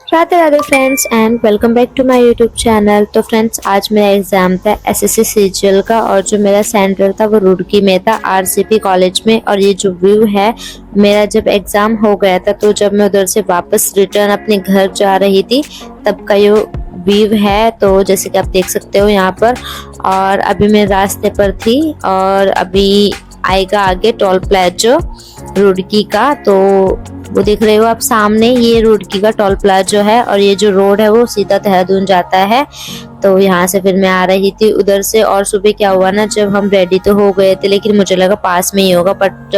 Radhe Radhe friends and welcome back to my YouTube channel. तो friends आज मेरा एग्ज़ाम था एसएससी सीजीएल का और जो मेरा सेंटर था वो रुड़की में था आरसीपी कॉलेज में। और ये जो व्यू है मेरा जब एग्ज़ाम हो गया था तो जब मैं उधर से वापस रिटर्न अपने घर जा रही थी तब का ये व्यू है। तो जैसे कि आप देख सकते हो यहाँ पर, और अभी मैं रास्ते पर थी और अभी आएगा आगे टोल प्लाजा रुड़की का। तो वो देख रहे हो आप सामने, ये रुड़की का टोल प्लाजा है और ये जो रोड है वो सीधा देहरादून जाता है। तो यहाँ से फिर मैं आ रही थी उधर से। और सुबह क्या हुआ ना, जब हम रेडी तो हो गए थे लेकिन मुझे लगा पास में ही होगा, बट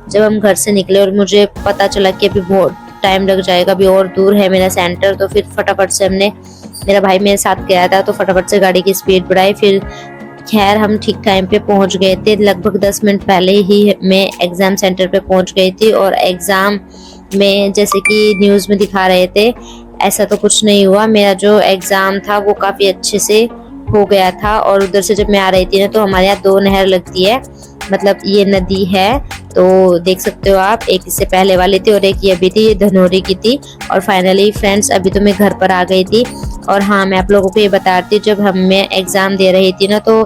जब हम घर से निकले और मुझे पता चला कि अभी बहुत टाइम लग जाएगा, अभी और दूर है मेरा सेंटर। तो फिर फटाफट से मेरा भाई मेरे साथ गया था तो फटाफट से गाड़ी की स्पीड बढ़ाई। फिर खैर हम ठीक टाइम पे पहुंच गए थे, लगभग 10 मिनट पहले ही मैं एग्जाम सेंटर पे पहुंच गई थी। और एग्जाम में जैसे कि न्यूज़ में दिखा रहे थे ऐसा तो कुछ नहीं हुआ। मेरा जो एग्जाम था वो काफ़ी अच्छे से हो गया था। और उधर से जब मैं आ रही थी ना तो हमारे यहाँ दो नहर लगती है, मतलब ये नदी है। तो देख सकते हो आप, एक इससे पहले वाली थी और एक ये अभी थी, ये धनौरी की थी। और फाइनली फ्रेंड्स अभी तो मैं घर पर आ गई थी। और हाँ, मैं आप लोगों को ये बता रही थी, जब मैं एग्जाम दे रही थी ना तो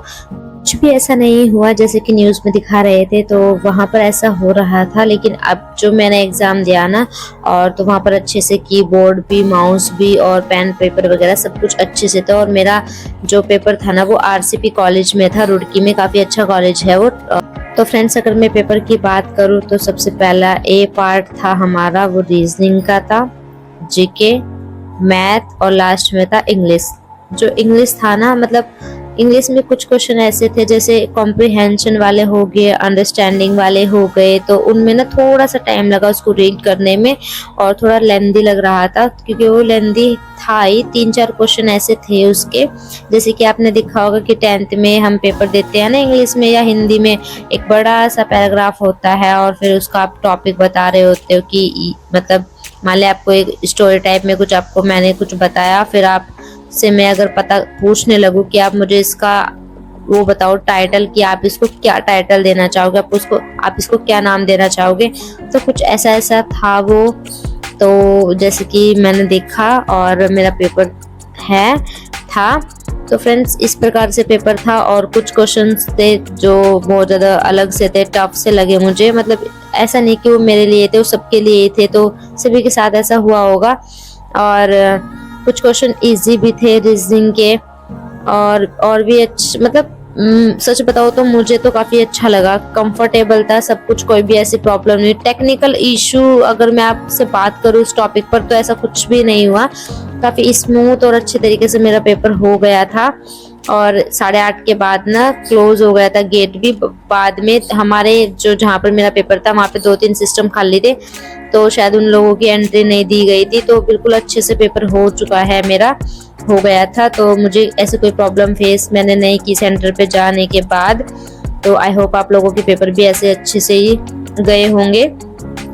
कुछ भी ऐसा नहीं हुआ जैसे कि न्यूज़ में दिखा रहे थे। तो वहाँ पर ऐसा हो रहा था, लेकिन अब जो मैंने एग्जाम दिया ना, और तो वहाँ पर अच्छे से कीबोर्ड भी, माउस भी और पेन पेपर वगैरह सब कुछ अच्छे से था। और मेरा जो पेपर था ना वो आरसीपी कॉलेज में था, रुड़की में, काफ़ी अच्छा कॉलेज है वो। तो फ्रेंड्स अगर मैं पेपर की बात करूँ तो सबसे पहला ए पार्ट था हमारा, वो रीजनिंग का था, जीके, मैथ और लास्ट में था इंग्लिश। जो इंग्लिश था ना, मतलब इंग्लिश में कुछ क्वेश्चन ऐसे थे जैसे कॉम्प्रिहेंशन वाले हो गए, अंडरस्टैंडिंग वाले हो गए, तो उनमें ना थोड़ा सा टाइम लगा उसको रीड करने में और थोड़ा लेंदी लग रहा था, क्योंकि वो लेंदी था ही। 3-4 क्वेश्चन ऐसे थे उसके, जैसे कि आपने देखा होगा कि 10th में हम पेपर देते हैं ना इंग्लिश में या हिंदी में, एक बड़ा सा पैराग्राफ होता है और फिर उसका आप टॉपिक बता रहे होते हो कि मतलब मान लिया आपको एक स्टोरी टाइप में कुछ आपको मैंने कुछ बताया, फिर आप से मैं अगर पता पूछने लगूं कि आप मुझे इसका वो बताओ टाइटल, कि आप इसको क्या टाइटल देना चाहोगे, आप इसको क्या नाम देना चाहोगे। तो कुछ ऐसा ऐसा था वो। तो जैसे कि मैंने देखा और मेरा पेपर था। तो फ्रेंड्स इस प्रकार से पेपर था। और कुछ क्वेश्चंस थे जो बहुत ज़्यादा अलग से थे, टफ से लगे मुझे, मतलब ऐसा नहीं कि वो मेरे लिए थे, वो सबके लिए थे, तो सभी के साथ ऐसा हुआ होगा। और कुछ क्वेश्चन इजी भी थे रीजनिंग के, और भी अच्छा, मतलब सच बताओ तो मुझे तो काफ़ी अच्छा लगा, कंफर्टेबल था सब कुछ, कोई भी ऐसी प्रॉब्लम नहीं। टेक्निकल इशू अगर मैं आपसे बात करूँ इस टॉपिक पर तो ऐसा कुछ भी नहीं हुआ, काफ़ी स्मूथ और अच्छे तरीके से मेरा पेपर हो गया था। और 8:30 के बाद ना क्लोज हो गया था गेट भी। बाद में हमारे जो जहाँ पर मेरा पेपर था वहाँ पे 2-3 सिस्टम खाली थे, तो शायद उन लोगों की एंट्री नहीं दी गई थी। तो बिल्कुल अच्छे से पेपर हो चुका है मेरा, हो गया था। तो मुझे ऐसे कोई प्रॉब्लम फेस मैंने नहीं की सेंटर पे जाने के बाद। तो आई होप आप लोगों के पेपर भी ऐसे अच्छे से ही गए होंगे।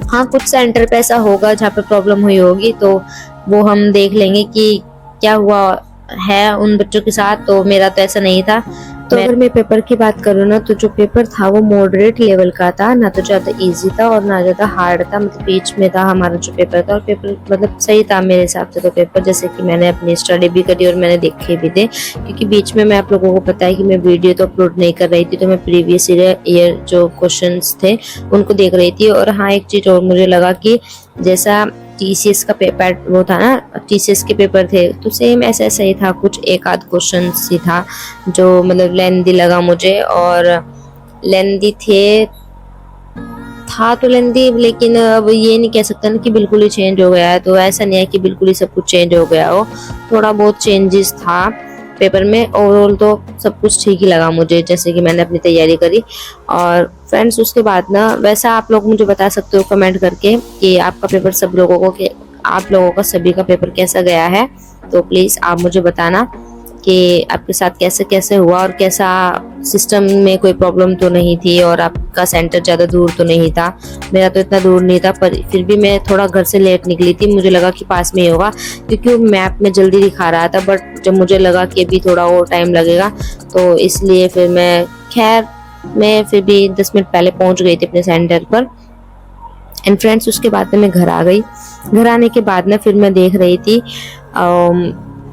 हाँ, कुछ सेंटर पे ऐसा होगा जहाँ पे प्रॉब्लम हुई होगी, तो वो हम देख लेंगे कि क्या हुआ है उन बच्चों के साथ। तो मेरा तो ऐसा नहीं था। तो अगर मैं पेपर की बात करूँ ना, तो जो पेपर था वो मॉडरेट लेवल का था, ना तो ज़्यादा इजी था और ना ज़्यादा हार्ड था, मतलब बीच में था हमारा जो पेपर था। और पेपर मतलब सही था मेरे हिसाब से तो पेपर, जैसे कि मैंने अपनी स्टडी भी करी और मैंने देखे भी थे, क्योंकि बीच में मैं आप लोगों को पता है कि मैं वीडियो तो अपलोड नहीं कर रही थी, तो मैं प्रीवियस ईयर जो क्वेश्चन थे उनको देख रही थी। और हाँ, एक चीज़ और मुझे लगा कि जैसा टीसीएस का पेपर वो था ना, टीसीएस के पेपर थे, तो सेम ऐसा ऐसा ही था, कुछ एक आध क्वेश्चन ही था जो मतलब लेंदी लगा मुझे। और लेंदी था तो लेंदी, लेकिन अब ये नहीं कह सकता ना कि बिल्कुल ही चेंज हो गया है। तो ऐसा नहीं है कि बिल्कुल ही सब कुछ चेंज हो गया हो, थोड़ा बहुत चेंजेस था पेपर में। ओवरऑल तो सब कुछ ठीक ही लगा मुझे, जैसे कि मैंने अपनी तैयारी करी। और फ्रेंड्स उसके बाद ना, वैसा आप लोग मुझे बता सकते हो कमेंट करके कि आपका पेपर आप लोगों का सभी का पेपर कैसा गया है। तो प्लीज़ आप मुझे बताना कि आपके साथ कैसे कैसे हुआ और कैसा, सिस्टम में कोई प्रॉब्लम तो नहीं थी और आपका सेंटर ज़्यादा दूर तो नहीं था। मेरा तो इतना दूर नहीं था, पर फिर भी मैं थोड़ा घर से लेट निकली थी, मुझे लगा कि पास में ही होगा, क्योंकि वो मैप में जल्दी दिखा रहा था। बट जब मुझे लगा कि अभी थोड़ा और टाइम लगेगा, तो इसलिए फिर मैं फिर भी 10 मिनट पहले पहुँच गई थी अपने सेंटर पर। एंड फ्रेंड्स उसके बाद में मैं घर आ गई। घर आने के बाद ना फिर मैं देख रही थी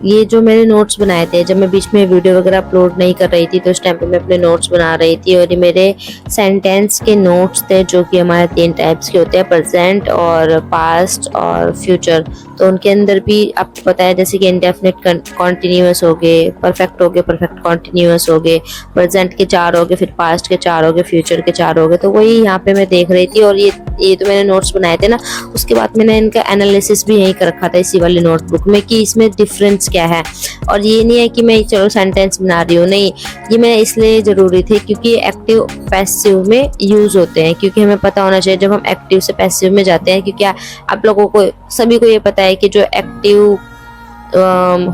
ये जो मैंने नोट्स बनाए थे, जब मैं बीच में वीडियो वगैरह अपलोड नहीं कर रही थी तो उस टाइम पे मैं अपने नोट्स बना रही थी। और ये मेरे सेंटेंस के नोट्स थे जो कि हमारे 3 टाइप्स के होते हैं, प्रेजेंट और पास्ट और फ्यूचर। तो उनके अंदर भी आपको पता है जैसे कि इंडेफिनिट कॉन्टिन्यूअस हो गए, परफेक्ट हो गए, परफेक्ट कॉन्टिन्यूअस हो गए, प्रेजेंट के 4 हो गए, फिर पास्ट के 4 हो गए, फ्यूचर के 4 हो गए। तो वही यहाँ पे मैं देख रही थी। और ये तो मैंने नोट्स बनाए थे ना, उसके बाद मैंने इनका एनालिसिस भी यहीं कर रखा था इसी वाली नोटबुक में कि इसमें डिफरेंस क्या है। और ये नहीं है कि मैं चलो सेंटेंस बना रही हूँ, नहीं, ये मैं इसलिए जरूरी थे क्योंकि एक्टिव पैसिव में यूज होते हैं। क्योंकि हमें पता होना चाहिए जब हम एक्टिव से पैसिव में जाते हैं, क्योंकि आप लोगों को सभी को ये पता है कि जो एक्टिव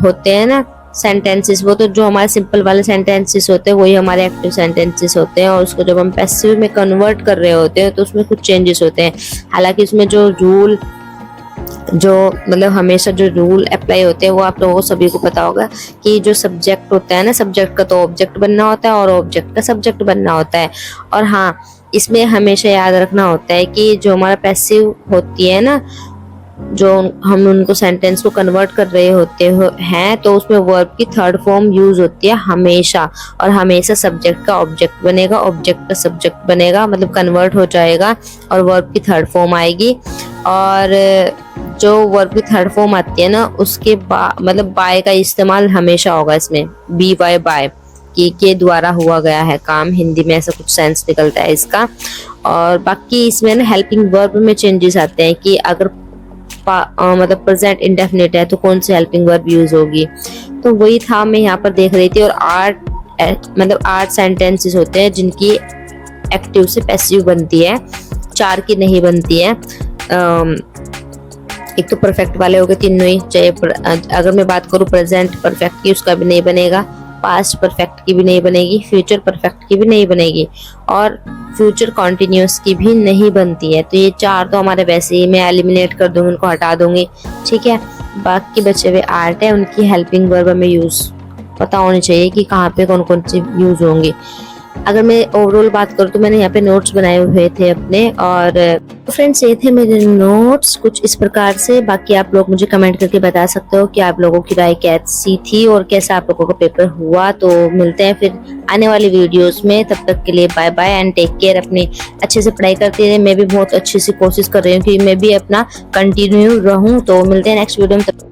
होते हैं ना सेंटेंसेस, वो तो जो हमारे सिंपल वाले सेंटेंसेस होते हैं वही हमारे एक्टिव सेंटेंसेस होते हैं। और उसको जब हम पैसिव में कन्वर्ट कर रहे होते हैं तो उसमें कुछ चेंजेस होते हैं। हालांकि उसमें जो रूल जो मतलब हमेशा जो रूल अप्लाई होते हैं वो आप लोगों को सभी को पता होगा कि जो सब्जेक्ट होता है ना, सब्जेक्ट का तो ऑब्जेक्ट बनना होता है और ऑब्जेक्ट का सब्जेक्ट बनना होता है। और हाँ, इसमें हमेशा याद रखना होता है कि जो हमारा पैसिव होती है ना, जो हम उनको सेंटेंस को कन्वर्ट कर रहे होते हैं तो उसमें वर्ब की थर्ड फॉर्म यूज होती है हमेशा। और हमेशा सब्जेक्ट का ऑब्जेक्ट बनेगा, ऑब्जेक्ट का सब्जेक्ट बनेगा, मतलब कन्वर्ट हो जाएगा और वर्ब की थर्ड फॉर्म आएगी। और जो वर्ब की थर्ड फॉर्म आती है ना, उसके मतलब बाय का इस्तेमाल हमेशा होगा इसमें, बी वाई बाय, के द्वारा हुआ गया है काम, हिंदी में ऐसा कुछ सेंस निकलता है इसका। और बाकी इसमें ना हेल्पिंग वर्ब में चेंजेस आते हैं कि अगर मतलब प्रेजेंट इंडेफिनिट है तो कौन सी हेल्पिंग वर्ब यूज होगी। तो वही था मैं यहाँ पर देख रही थी। और 8 सेंटेंसेस होते हैं जिनकी एक्टिव से पैसिव बनती है, 4 की नहीं बनती है। एक तो परफेक्ट वाले हो गए तीनों ही, चाहे अगर मैं बात करूँ प्रेजेंट परफेक्ट की, उसका भी नहीं बनेगा, पास्ट परफेक्ट की भी नहीं बनेगी, फ्यूचर परफेक्ट की भी नहीं बनेगी और फ्यूचर कॉन्टिन्यूस की भी नहीं बनती है। तो ये 4 तो हमारे वैसे ही मैं एलिमिनेट कर दूंगी, उनको हटा दूंगी, ठीक है। बाकी बचे हुए 8 है, उनकी हेल्पिंग वर्ब हमें यूज पता होनी चाहिए कि कहाँ पे कौन कौन सी यूज होंगी। अगर मैं ओवरऑल बात करूँ तो मैंने यहाँ पे नोट्स बनाए हुए थे अपने। और तो फ्रेंड्स ये थे मेरे नोट्स कुछ इस प्रकार से। बाकी आप लोग मुझे कमेंट करके बता सकते हो कि आप लोगों की राय कैसी थी और कैसा आप लोगों का पेपर हुआ। तो मिलते हैं फिर आने वाली वीडियोस में, तब तक के लिए bye bye and take care. अपनी अच्छे से पढ़ाई करते रहे, मैं भी बहुत अच्छे से कोशिश कर रही हूँ कि मैं भी अपना कंटिन्यू रहूँ। तो मिलते हैं नेक्स्ट वीडियो में।